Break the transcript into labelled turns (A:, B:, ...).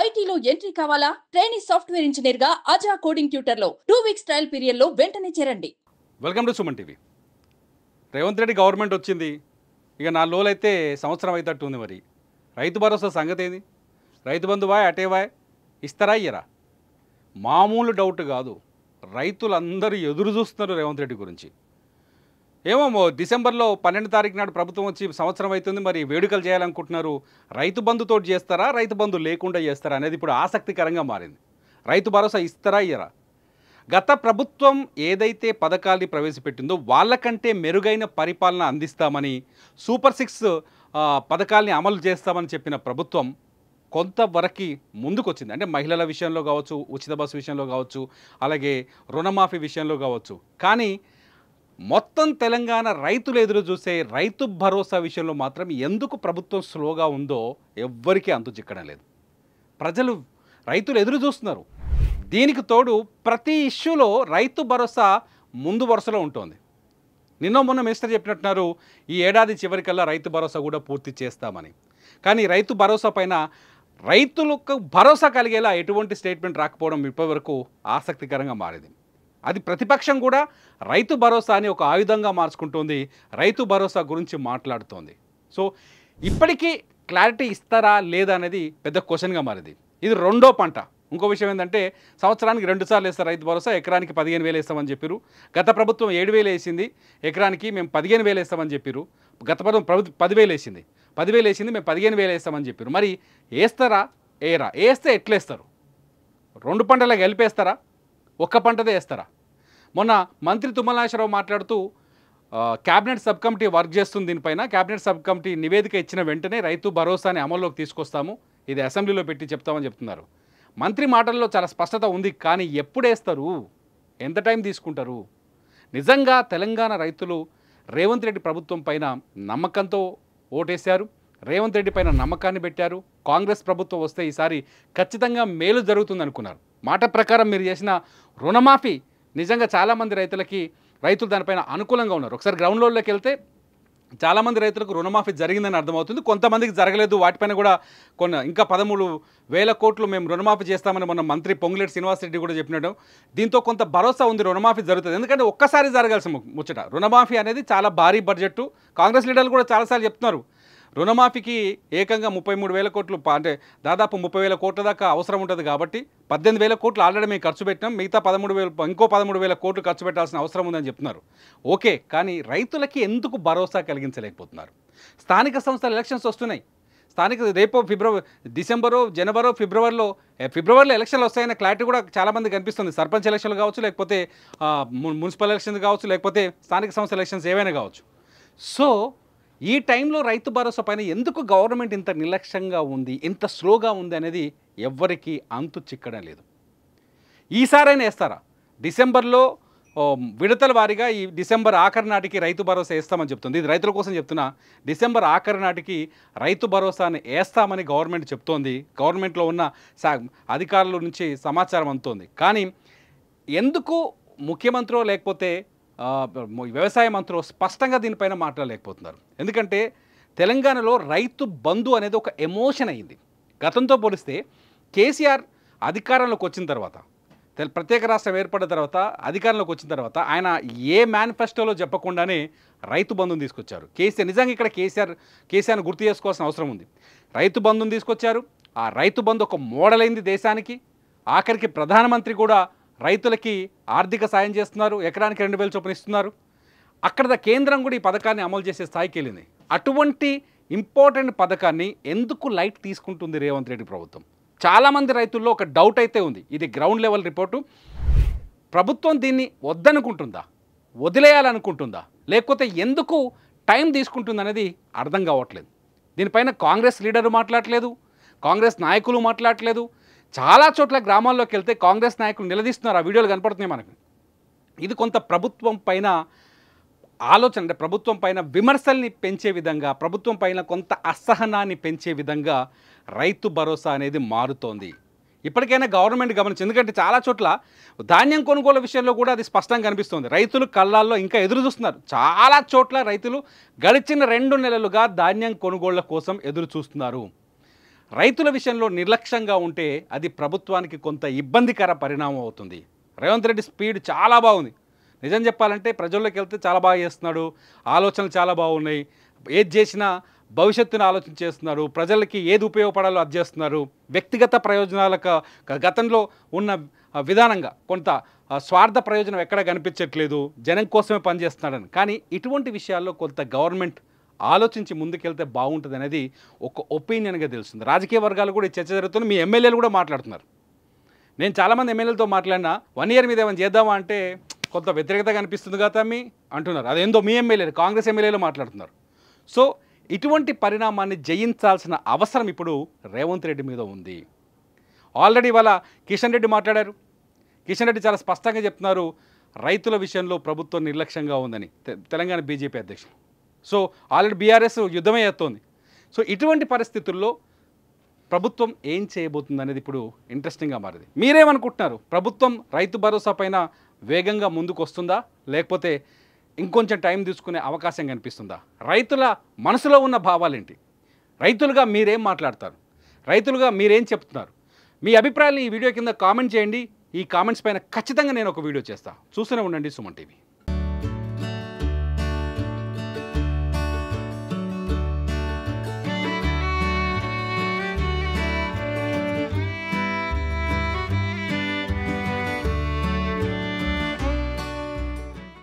A: ఐటీలో ఎంట్రీ కావాలా? Trainee software engineer గా అజా కోడింగ్ ట్యూటర్ లో 2 వీక్స్ ట్రయల్ పీరియడ్ లో వెంటనే చేరండి.
B: Welcome to Suman TV. Revanth Reddy government వచ్చింది, ఇక 4 రోజులైతే సంవత్సరం అయితట్టు ఉంది. మరి రైతు భరోసా సంగతి ఏంది? రైతు బంధువా అటేవా ఇస్తారా ఇయ్యరా? మామూలు డౌట్ కాదు, రైతులందరూ ఎదురు చూస్తున్నారు రేవంత్ రెడ్డి గురించి. ఏమో డిసెంబర్లో 12 తారీఖు నాడు ప్రభుత్వం వచ్చి సంవత్సరం అవుతుంది, మరి వేడుకలు చేయాలనుకుంటున్నారు. రైతు బంధుతో చేస్తారా, రైతు బంధు లేకుండా చేస్తారా అనేది ఇప్పుడు ఆసక్తికరంగా మారింది. రైతు భరోసా ఇస్తారా ఇయ్యరా? గత ప్రభుత్వం ఏదైతే పథకాల్ని ప్రవేశపెట్టిందో వాళ్ళకంటే మెరుగైన పరిపాలన అందిస్తామని, సూపర్ 6 పథకాల్ని అమలు చేస్తామని చెప్పిన ప్రభుత్వం కొంతవరకు ముందుకు వచ్చింది. అంటే మహిళల విషయంలో కావచ్చు, ఉచిత బస్సు విషయంలో కావచ్చు, అలాగే రుణమాఫీ విషయంలో కావచ్చు. కానీ మొత్తం తెలంగాణ రైతులు ఎదురు చూసే రైతు భరోసా విషయంలో మాత్రం ఎందుకు ప్రభుత్వం స్లోగా ఉందో ఎవ్వరికీ అంతు చిక్కడం లేదు. రైతులు ఎదురు చూస్తున్నారు. దీనికి తోడు ప్రతి ఇష్యూలో రైతు భరోసా ముందు వరుసలో ఉంటుంది. మొన్న మినిస్టర్ చెప్పినట్టున్నారు, ఈ ఏడాది చివరికల్లా రైతు భరోసా కూడా పూర్తి చేస్తామని. కానీ రైతు భరోసా పైన రైతులకు భరోసా కలిగేలా ఎటువంటి స్టేట్మెంట్ రాకపోవడం ఇప్పటివరకు ఆసక్తికరంగా మారింది. అది ప్రతిపక్షం కూడా రైతు భరోసా అని ఒక ఆయుధంగా మార్చుకుంటోంది, రైతు భరోసా గురించి మాట్లాడుతోంది. సో ఇప్పటికీ క్లారిటీ ఇస్తారా లేదా అనేది పెద్ద క్వశ్చన్గా మారింది. ఇది రెండో పంట. ఇంకో విషయం ఏంటంటే, సంవత్సరానికి 2 సార్లు వేస్తారు రైతు భరోసా. ఎకరానికి 15,000 వేస్తామని చెప్పారు. గత ప్రభుత్వం 7,000 వేసింది, ఎకరానికి మేము 15,000 వేస్తామని చెప్పారు. గత ప్రభుత్వం 10,000 వేసింది, 10,000 వేసింది, మేము 15,000 వేస్తామని చెప్పారు. మరి వేస్తారా ఏరా? వేస్తే ఎట్లేస్తారు? 2 పంటలు కలిపేస్తారా, ఒక్క పంటదే వేస్తారా? మొన్న మంత్రి తుమ్మల నాగేశ్వరరావు మాట్లాడుతూ క్యాబినెట్ సబ్ కమిటీ వర్క్ చేస్తుంది దీనిపైన. క్యాబినెట్ సబ్ కమిటీ నివేదిక ఇచ్చిన వెంటనే రైతు భరోసాని అమల్లోకి తీసుకొస్తాము, ఇది అసెంబ్లీలో పెట్టి చెప్తామని చెప్తున్నారు. మంత్రి మాటల్లో చాలా స్పష్టత ఉంది, కానీ ఎప్పుడు వేస్తారు, ఎంత టైం తీసుకుంటారు? నిజంగా తెలంగాణ రైతులు రేవంత్ రెడ్డి ప్రభుత్వం పైన నమ్మకంతో ఓటేశారు, రేవంత్ రెడ్డి పైన నమ్మకాన్ని పెట్టారు. కాంగ్రెస్ ప్రభుత్వం వస్తే ఈసారి ఖచ్చితంగా మేలు జరుగుతుంది అనుకున్నారు. మాట ప్రకారం మీరు చేసిన రుణమాఫీ నిజంగా చాలామంది రైతులు దానిపైన అనుకూలంగా ఉన్నారు. ఒకసారి గ్రౌండ్ లెవెల్లోకి వెళ్తే చాలామంది రైతులకు రుణమాఫీ జరిగిందని అర్థమవుతుంది, కొంతమందికి జరగలేదు. వాటిపైన కూడా ఇంకా 13,000 కోట్లు మేము రుణమాఫీ చేస్తామని మొన్న మంత్రి పొంగులేటి శ్రీనివాసరెడ్డి కూడా చెప్పినట్టు. దీంతో కొంత భరోసా ఉంది, రుణమాఫీ జరుగుతుంది. ఎందుకంటే ఒక్కసారి జరగాల్సిన ముచ్చట రుణమాఫీ అనేది చాలా భారీ బడ్జెట్. కాంగ్రెస్ లీడర్లు కూడా చాలాసార్లు చెప్తున్నారు, రుణమాఫీకి ఏకంగా 33,000 కోట్లు, అంటే దాదాపు 30,000 కోట్ల దాకా అవసరం ఉంటుంది. కాబట్టి 18,000 కోట్లు ఆల్రెడీ మేము ఖర్చు పెట్టినాం, మిగతా 13,000 ఇంకో 13,000 కోట్లు ఖర్చు పెట్టాల్సిన అవసరం ఉందని చెప్తున్నారు. ఓకే, కానీ రైతులకి ఎందుకు భరోసా కలిగించలేకపోతున్నారు? స్థానిక సంస్థల ఎలక్షన్స్ వస్తున్నాయి. రేపు డిసెంబరో, జనవరో, ఫిబ్రవరిలో ఎలక్షన్లు వస్తాయనే క్లారిటీ కూడా చాలామంది కనిపిస్తుంది. సర్పంచ్ ఎలక్షన్లు కావచ్చు, లేకపోతే మున్సిపల్ ఎలక్షన్స్ కావచ్చు, లేకపోతే స్థానిక సంస్థల ఎలక్షన్స్ ఏవైనా కావచ్చు. సో ఈ టైంలో రైతు భరోసా పైన ఎందుకు గవర్నమెంట్ ఇంత నిర్లక్ష్యంగా ఉంది, ఇంత స్లోగా ఉంది అనేది ఎవ్వరికీ అంతు చిక్కడం లేదు. ఈసారైనా వేస్తారా? డిసెంబర్లో విడతల వారీగా ఈ డిసెంబర్ ఆఖరి నాటికి రైతు భరోసా వేస్తామని చెప్తుంది. ఇది రైతుల కోసం చెప్తున్నా. డిసెంబర్ ఆఖరి నాటికి రైతు భరోసాని వేస్తామని గవర్నమెంట్ చెప్తోంది. గవర్నమెంట్లో ఉన్న అధికారుల నుంచి సమాచారం అందుతోంది. కానీ ఎందుకు ముఖ్యమంత్రి లేకపోతే వ్యవసాయ మంత్రులు స్పష్టంగా దీనిపైన మాట్లాడలేకపోతున్నారు? ఎందుకంటే తెలంగాణలో రైతు బంధు అనేది ఒక ఎమోషన్ అయింది. గతంతో పోలిస్తే కేసీఆర్ అధికారంలోకి వచ్చిన తర్వాత, ప్రత్యేక రాష్ట్రం ఏర్పడిన తర్వాత, అధికారంలోకి వచ్చిన తర్వాత ఆయన ఏ మేనిఫెస్టోలో చెప్పకుండానే రైతు బంధుని తీసుకొచ్చారు. నిజంగా ఇక్కడ కేసీఆర్ని గుర్తు చేసుకోవాల్సిన అవసరం ఉంది. రైతు బంధుని తీసుకొచ్చారు. ఆ రైతు బంధు ఒక మోడల్ అయింది దేశానికి. ఆఖరికి ప్రధానమంత్రి కూడా రైతులకి ఆర్థిక సాయం చేస్తున్నారు, ఎకరానికి 2,000 చొప్పున ఇస్తున్నారు. అక్కడ కేంద్రం కూడా ఈ పథకాన్ని అమలు చేసే స్థాయికి వెళ్ళింది. అటువంటి ఇంపార్టెంట్ పథకాన్ని ఎందుకు లైట్ తీసుకుంటుంది రేవంత్ రెడ్డి ప్రభుత్వం? చాలామంది రైతుల్లో ఒక డౌట్ అయితే ఉంది. ఇది గ్రౌండ్ లెవెల్ రిపోర్టు. ప్రభుత్వం దీన్ని వద్దనుకుంటుందా, వదిలేయాలనుకుంటుందా, లేకపోతే ఎందుకు టైం తీసుకుంటుంది అనేది అర్థం కావట్లేదు. దీనిపైన కాంగ్రెస్ లీడరు మాట్లాడలేదు, కాంగ్రెస్ నాయకులు మాట్లాడలేదు. చాలా చోట్ల గ్రామాల్లోకి వెళ్తే కాంగ్రెస్ నాయకులు నిలదీస్తున్నారు, ఆ వీడియోలు కనపడుతున్నాయి మనకు. ఇది కొంత ప్రభుత్వం పైన ఆలోచన, అంటే ప్రభుత్వం పైన విమర్శల్ని పెంచే విధంగా, ప్రభుత్వం పైన కొంత అసహనాన్ని పెంచే విధంగా రైతు భరోసా అనేది మారుతోంది. ఇప్పటికైనా గవర్నమెంట్ గమనించి, ఎందుకంటే చాలా చోట్ల ధాన్యం కొనుగోలు విషయంలో కూడా అది స్పష్టంగా కనిపిస్తుంది. రైతులు కళ్ళాల్లో ఇంకా ఎదురు చూస్తున్నారు. చాలా చోట్ల రైతులు గడిచిన 2 నెలలుగా ధాన్యం కొనుగోళ్ల కోసం ఎదురు చూస్తున్నారు. రైతుల విషయంలో నిర్లక్ష్యంగా ఉంటే అది ప్రభుత్వానికి కొంత ఇబ్బందికర పరిణామం అవుతుంది. రేవంత్ రెడ్డి స్పీడ్ చాలా బాగుంది. నిజం చెప్పాలంటే ప్రజల్లోకి వెళ్తే చాలా బాగా చేస్తున్నాడు, ఆలోచనలు చాలా బాగున్నాయి. ఏది చేసినా భవిష్యత్తును ఆలోచన చేస్తున్నారు, ప్రజలకి ఏది ఉపయోగపడాలో అది చేస్తున్నారు. వ్యక్తిగత ప్రయోజనాలకు గతంలో ఉన్న విధానంగా కొంత స్వార్థ ప్రయోజనం ఎక్కడ కనిపించట్లేదు, జనం కోసమే పనిచేస్తున్నాడని. కానీ ఇటువంటి విషయాల్లో కొంత గవర్నమెంట్ ఆలోచించి ముందుకెళ్తే బాగుంటుంది అనేది ఒక ఒపీనియన్గా తెలుస్తుంది. రాజకీయ వర్గాలు కూడా ఈ చర్చ జరుగుతుంది, మీ ఎమ్మెల్యేలు కూడా మాట్లాడుతున్నారు. నేను చాలామంది ఎమ్మెల్యేలతో మాట్లాడినా 1 year మీద ఏమైనా చేద్దామా అంటే కొంత వ్యతిరేకత కనిపిస్తుంది కదా తమ్మి అంటున్నారు. అదేందో మీ ఎమ్మెల్యేలు, కాంగ్రెస్ ఎమ్మెల్యేలు మాట్లాడుతున్నారు. సో ఇటువంటి పరిణామాన్ని జయించాల్సిన అవసరం ఇప్పుడు రేవంత్ రెడ్డి మీద ఉంది. ఆల్రెడీ ఇవాళ కిషన్ రెడ్డి మాట్లాడారు. కిషన్ రెడ్డి చాలా స్పష్టంగా చెప్తున్నారు, రైతుల విషయంలో ప్రభుత్వం నిర్లక్ష్యంగా ఉందని, తెలంగాణ బీజేపీ అధ్యక్షులు. సో ఆల్రెడీ బీఆర్ఎస్ యుద్ధమే చేస్తోంది. సో ఇటువంటి పరిస్థితుల్లో ప్రభుత్వం ఏం చేయబోతుంది అనేది ఇప్పుడు ఇంట్రెస్టింగ్గా మారింది. మీరేమనుకుంటున్నారు? ప్రభుత్వం రైతు భరోసా పైన వేగంగా ముందుకు వస్తుందా, లేకపోతే ఇంకొంచెం టైం తీసుకునే అవకాశం కనిపిస్తుందా? రైతుల మనసులో ఉన్న భావాలేంటి? రైతులుగా మీరేం మాట్లాడతారు? రైతులుగా మీరేం చెప్తున్నారు? మీ అభిప్రాయాలను ఈ వీడియో కింద కామెంట్ చేయండి. ఈ కామెంట్స్ పైన ఖచ్చితంగా నేను ఒక వీడియో చేస్తాను. చూస్తూనే ఉండండి సుమన్ టీవీ.